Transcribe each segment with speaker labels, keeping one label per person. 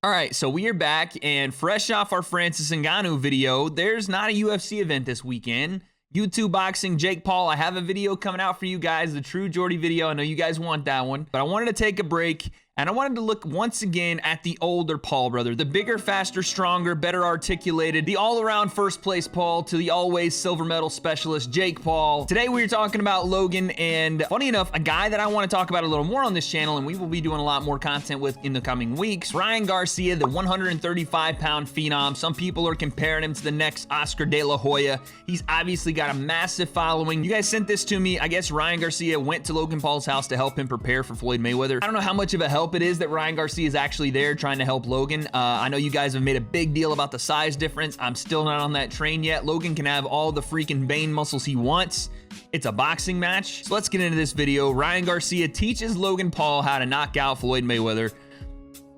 Speaker 1: All right, so we are back, and fresh off our Francis Ngannou video, there's not a UFC event this weekend. YouTube boxing, Jake Paul, I have a video coming out for you guys, the True Jordy video. I know you guys want that one, but I wanted to take a break, and I wanted to look once again at the older Paul brother, the bigger, faster, stronger, better articulated, the all-around first place Paul to the always silver medal specialist, Jake Paul. Today we're talking about Logan, and funny enough, a guy that I want to talk about a little more on this channel, and we will be doing a lot more content with in the coming weeks, Ryan Garcia, the 135-pound phenom. Some people are comparing him to the next Oscar De La Hoya. He's obviously got a massive following. You guys sent this to me. I guess Ryan Garcia went to Logan Paul's house to help him prepare for Floyd Mayweather. I don't know how much of a help it is that Ryan Garcia is actually there trying to help Logan. I know you guys have made a big deal about the size difference. I'm still not on that train yet. Logan can have all the freaking vein muscles he wants. It's a boxing match. So let's get into this video. Ryan Garcia teaches Logan Paul how to knock out Floyd Mayweather.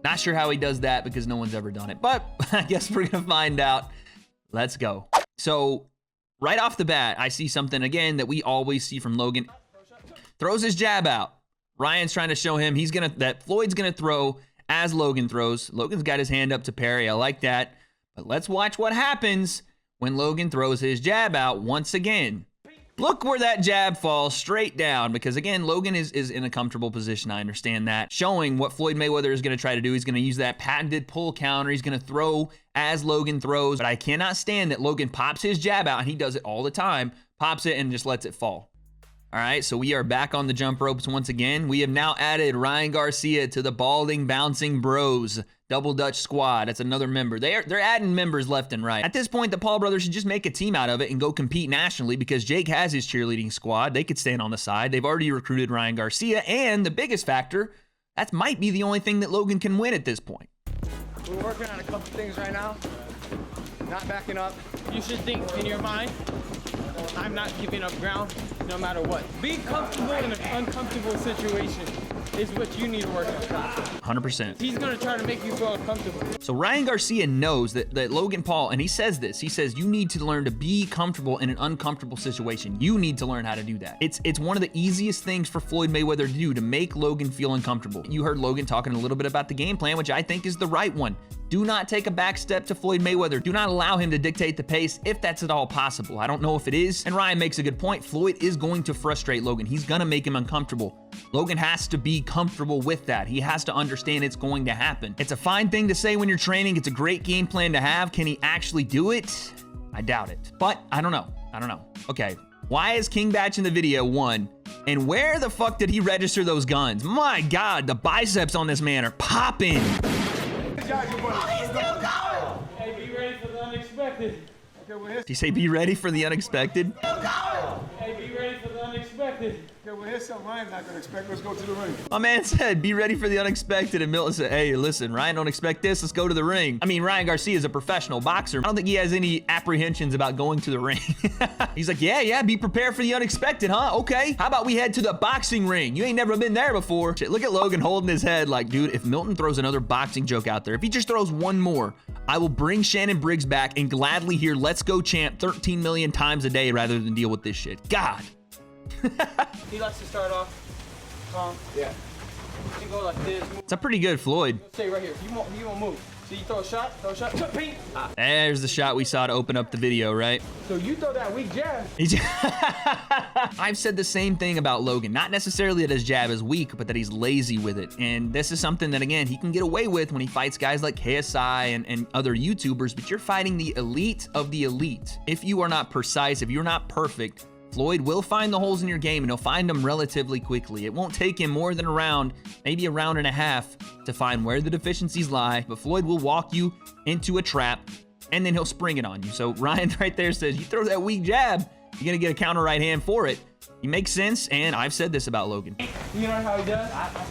Speaker 1: Not sure how he does that because no one's ever done it, but I guess we're gonna find out. Let's go. So right off the bat, I see something again that we always see from Logan. Throws his jab out. Ryan's trying to show him that Floyd's gonna throw as Logan throws. Logan's got his hand up to parry. I like that. But let's watch what happens when Logan throws his jab out once again. Look where that jab falls, straight down, because again, Logan is in a comfortable position. I understand that. Showing what Floyd Mayweather is going to try to do. He's going to use that patented pull counter. He's going to throw as Logan throws. But I cannot stand that Logan pops his jab out, and he does it all the time. Pops it and just lets it fall. All right, so we are back on the jump ropes once again. We have now added Ryan Garcia to the Balding Bouncing Bros Double Dutch Squad. That's another member. They're adding members left and right. At this point, the Paul brothers should just make a team out of it and go compete nationally because Jake has his cheerleading squad. They could stand on the side. They've already recruited Ryan Garcia, and the biggest factor, that might be the only thing that Logan can win at this point.
Speaker 2: We're working on a couple things right now. Not backing up.
Speaker 3: You should think in your mind, I'm not giving up ground no matter what. Be comfortable in an uncomfortable situation is what you need to work on.
Speaker 1: 100%.
Speaker 3: He's going to try to make you feel uncomfortable.
Speaker 1: So Ryan Garcia knows that Logan Paul, and he says this, he says, you need to learn to be comfortable in an uncomfortable situation. You need to learn how to do that. It's one of the easiest things for Floyd Mayweather to do, to make Logan feel uncomfortable. You heard Logan talking a little bit about the game plan, which I think is the right one. Do not take a back step to Floyd Mayweather. Do not allow him to dictate the pace if that's at all possible. I don't know if it is. And Ryan makes a good point. Floyd is going to frustrate Logan. He's going to make him uncomfortable. Logan has to be comfortable with that. He has to understand it's going to happen. It's a fine thing to say when you're training. It's a great game plan to have. Can he actually do it? I doubt it. But I don't know. Okay. Why is King Batch in the video? One. And where the fuck did he register those guns? My God, the biceps on this man are popping.
Speaker 3: Oh, he's still going! Hey, be ready for the unexpected.
Speaker 1: Did you say be ready for the unexpected?
Speaker 3: Still going! Hey, be ready for the unexpected.
Speaker 2: Okay, well, here's something Ryan's not gonna expect. Let's go to the ring.
Speaker 1: My man said, be ready for the unexpected, and Milton said, hey, listen, Ryan don't expect this, let's go to the ring. I mean, Ryan Garcia is a professional boxer. I don't think he has any apprehensions about going to the ring. He's like, yeah, be prepared for the unexpected, huh? Okay, how about we head to the boxing ring? You ain't never been there before. Shit, look at Logan holding his head like, dude, if Milton throws another boxing joke out there, if he just throws one more, I will bring Shannon Briggs back and gladly hear Let's Go Champ 13 million times a day rather than deal with this shit. God.
Speaker 3: He likes to start off calm.
Speaker 2: Yeah.
Speaker 3: You go like this.
Speaker 1: It's a pretty good Floyd.
Speaker 3: Stay right here. You won't move. So you throw a shot, ping.
Speaker 1: There's the shot we saw to open up the video, right?
Speaker 3: So you throw that weak jab.
Speaker 1: I've said the same thing about Logan. Not necessarily that his jab is weak, but that he's lazy with it. And this is something that, again, he can get away with when he fights guys like KSI and other YouTubers, but you're fighting the elite of the elite. If you are not precise, if you're not perfect, Floyd will find the holes in your game, and he'll find them relatively quickly. It won't take him more than a round, maybe a round and a half, to find where the deficiencies lie, but Floyd will walk you into a trap, and then he'll spring it on you. So Ryan right there says, you throw that weak jab, you're gonna get a counter right hand for it. He makes sense, and I've said this about Logan.
Speaker 3: You know how he does?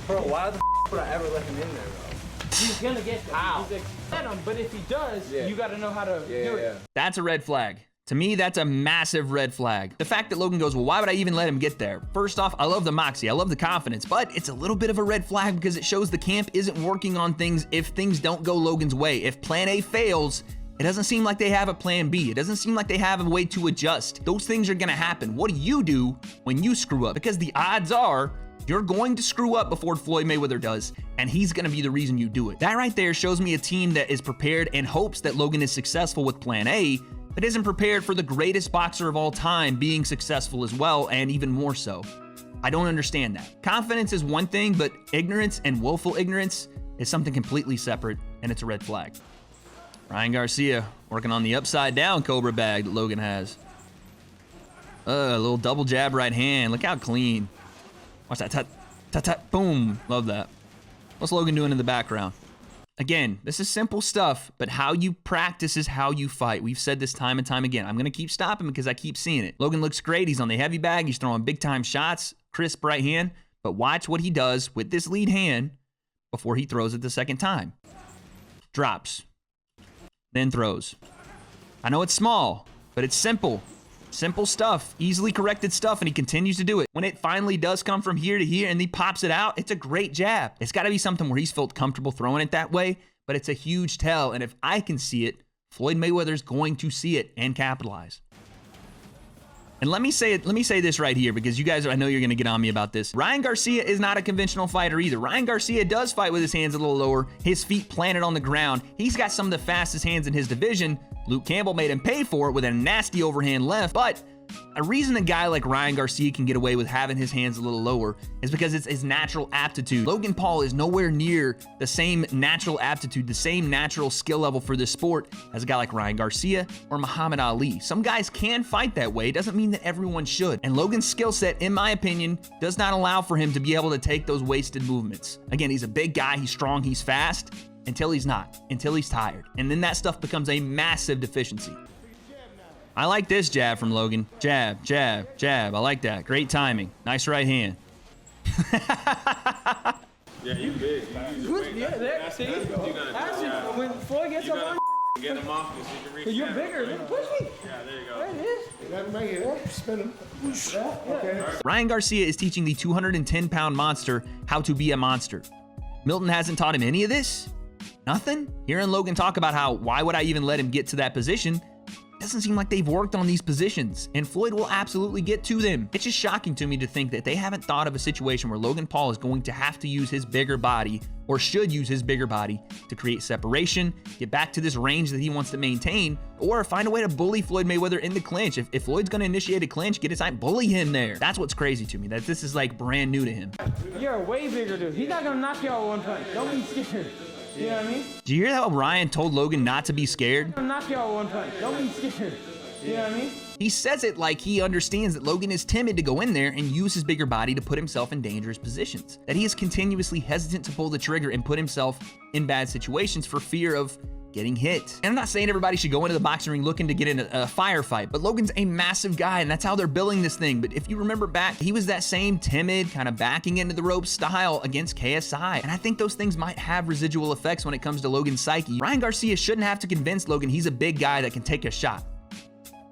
Speaker 2: Bro, why the would I ever let him in there, bro?
Speaker 3: He's gonna get there.
Speaker 2: How?
Speaker 3: He's expect him, but if he does, you gotta know how to do it.
Speaker 1: That's a red flag. To me, that's a massive red flag. The fact that Logan goes, well, why would I even let him get there? First off, I love the moxie. I love the confidence, but it's a little bit of a red flag because it shows the camp isn't working on things if things don't go Logan's way. If plan A fails, it doesn't seem like they have a plan B. It doesn't seem like they have a way to adjust. Those things are gonna happen. What do you do when you screw up? Because the odds are You're going to screw up before Floyd Mayweather does, and he's going to be the reason you do it. That right there shows me a team that is prepared and hopes that Logan is successful with plan A, but isn't prepared for the greatest boxer of all time being successful as well, and even more so. I don't understand that. Confidence is one thing, but ignorance and willful ignorance is something completely separate, and it's a red flag. Ryan Garcia working on the upside down cobra bag that Logan has. A little double jab right hand. Look how clean. Watch that. Tut, tut, tut, boom. Love that. What's Logan doing in the background? Again, this is simple stuff, but how you practice is how you fight. We've said this time and time again. I'm going to keep stopping because I keep seeing it. Logan looks great. He's on the heavy bag. He's throwing big time shots. Crisp right hand. But watch what he does with this lead hand before he throws it the second time. Drops. Then throws. I know it's small, but it's simple. Simple stuff, easily corrected stuff, and he continues to do it. When it finally does come from here to here and he pops it out, it's a great jab. It's got to be something where he's felt comfortable throwing it that way, but it's a huge tell, and if I can see it, Floyd Mayweather's going to see it and capitalize. And let me say this right here, because you guys, I know you're going to get on me about this. Ryan Garcia is not a conventional fighter either. Ryan Garcia does fight with his hands a little lower, his feet planted on the ground. He's got some of the fastest hands in his division. Luke Campbell made him pay for it with a nasty overhand left, but a reason a guy like Ryan Garcia can get away with having his hands a little lower is because it's his natural aptitude. Logan Paul is nowhere near the same natural aptitude, the same natural skill level for this sport as a guy like Ryan Garcia or Muhammad Ali. Some guys can fight that way. It doesn't mean that everyone should. And Logan's skill set, in my opinion, does not allow for him to be able to take those wasted movements. Again, he's a big guy, he's strong, he's fast, until he's not, until he's tired. And then that stuff becomes a massive deficiency. I like this jab from Logan. Jab, jab, jab. I like that. Great timing. Nice right hand.
Speaker 4: Yeah, you big.
Speaker 3: Yeah, there. See? Actually, when Floyd gets up on
Speaker 4: get him off so you can reach.
Speaker 3: you're bigger. Push me.
Speaker 4: Yeah, there you go.
Speaker 3: There it is.
Speaker 2: That make it. Spin him. Okay.
Speaker 1: Ryan Garcia is teaching the 210-pound monster how to be a monster. Milton hasn't taught him any of this? Nothing? Hearing Logan talk about how, why would I even let him get to that position? Doesn't seem like they've worked on these positions, and Floyd will absolutely get to them. It's just shocking to me to think that they haven't thought of a situation where Logan Paul is going to have to use his bigger body, or should use his bigger body, to create separation, get back to this range that he wants to maintain, or find a way to bully Floyd Mayweather in the clinch. If Floyd's going to initiate a clinch, get his eye, bully him there. That's what's crazy to me, that this is like brand new to him.
Speaker 3: You're a way bigger dude. He's not going to knock you out one punch. Don't be scared. You know what I mean?
Speaker 1: Do you hear how Ryan told Logan not to be scared?
Speaker 3: I'm knock you out one punch. Don't be scared. You know what I mean?
Speaker 1: He says it like he understands that Logan is timid to go in there and use his bigger body to put himself in dangerous positions. That he is continuously hesitant to pull the trigger and put himself in bad situations for fear of getting hit. And I'm not saying everybody should go into the boxing ring looking to get in a firefight, but Logan's a massive guy, and that's how they're billing this thing. But if you remember back, he was that same timid, kind of backing into the ropes style against KSI. And I think those things might have residual effects when it comes to Logan's psyche. Ryan Garcia shouldn't have to convince Logan he's a big guy that can take a shot,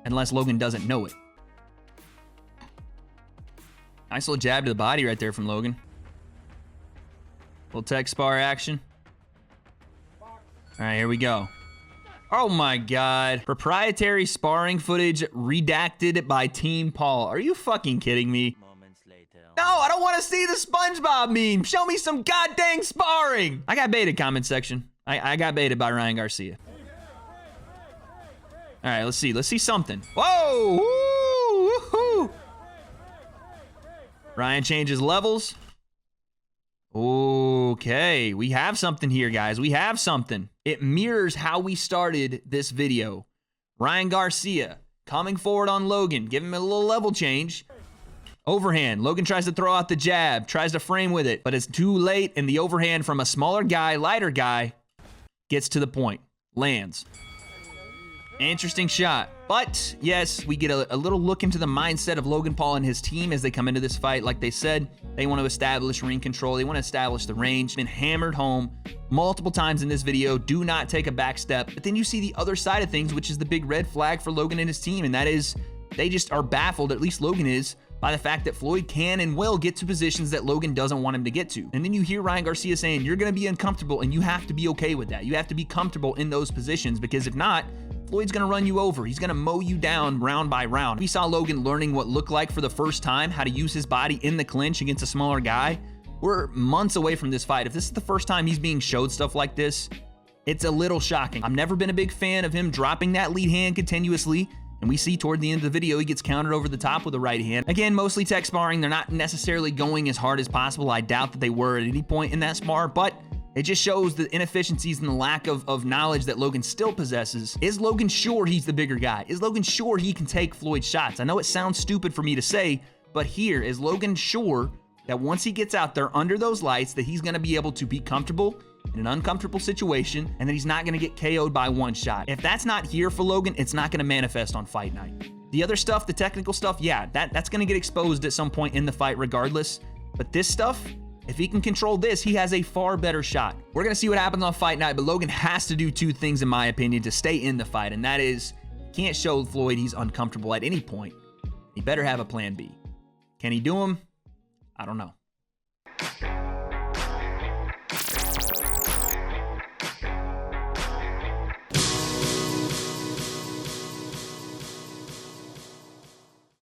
Speaker 1: unless Logan doesn't know it. Nice little jab to the body right there from Logan. Little tech spar action. All right, here we go. Oh my God. Proprietary sparring footage redacted by Team Paul. Are you fucking kidding me? No, I don't want to see the SpongeBob meme. Show me some goddamn sparring. I got baited, comment section. I got baited by Ryan Garcia. All right, let's see. Let's see something. Whoa! Woo! Woohoo! Ryan changes levels. Okay, we have something here, guys. We have something. It mirrors how we started this video. Ryan Garcia coming forward on Logan. Give him a little level change. Overhand. Logan tries to throw out the jab, tries to frame with it, but it's too late, and the overhand from a smaller guy, lighter guy, gets to the point. Lands. Interesting shot. But, yes, we get a little look into the mindset of Logan Paul and his team as they come into this fight. Like they said, they want to establish ring control. They want to establish the range. Been hammered home multiple times in this video. Do not take a back step. But then you see the other side of things, which is the big red flag for Logan and his team, and that is they just are baffled, at least Logan is, by the fact that Floyd can and will get to positions that Logan doesn't want him to get to. And then you hear Ryan Garcia saying, you're going to be uncomfortable, and you have to be okay with that. You have to be comfortable in those positions, because if not, Floyd's gonna run you over. He's gonna mow you down round by round. We saw Logan learning what looked like for the first time, how to use his body in the clinch against a smaller guy. We're months away from this fight. If this is the first time he's being showed stuff like this, it's a little shocking. I've never been a big fan of him dropping that lead hand continuously. And we see toward the end of the video, he gets countered over the top with a right hand. Again, mostly tech sparring. They're not necessarily going as hard as possible. I doubt that they were at any point in that spar, but it just shows the inefficiencies and the lack of knowledge that Logan still possesses. Is Logan sure he's the bigger guy? Is Logan sure he can take Floyd's shots? I know it sounds stupid for me to say, but here, is Logan sure that once he gets out there under those lights, that he's gonna be able to be comfortable in an uncomfortable situation, and that he's not gonna get KO'd by one shot? If that's not here for Logan, it's not gonna manifest on fight night. The other stuff, the technical stuff, yeah, that's gonna get exposed at some point in the fight regardless. But this stuff, if he can control this, he has a far better shot. We're gonna see what happens on fight night, but Logan has to do two things, in my opinion, to stay in the fight, and that is, he can't show Floyd he's uncomfortable at any point. He better have a plan B. Can he do them? I don't know.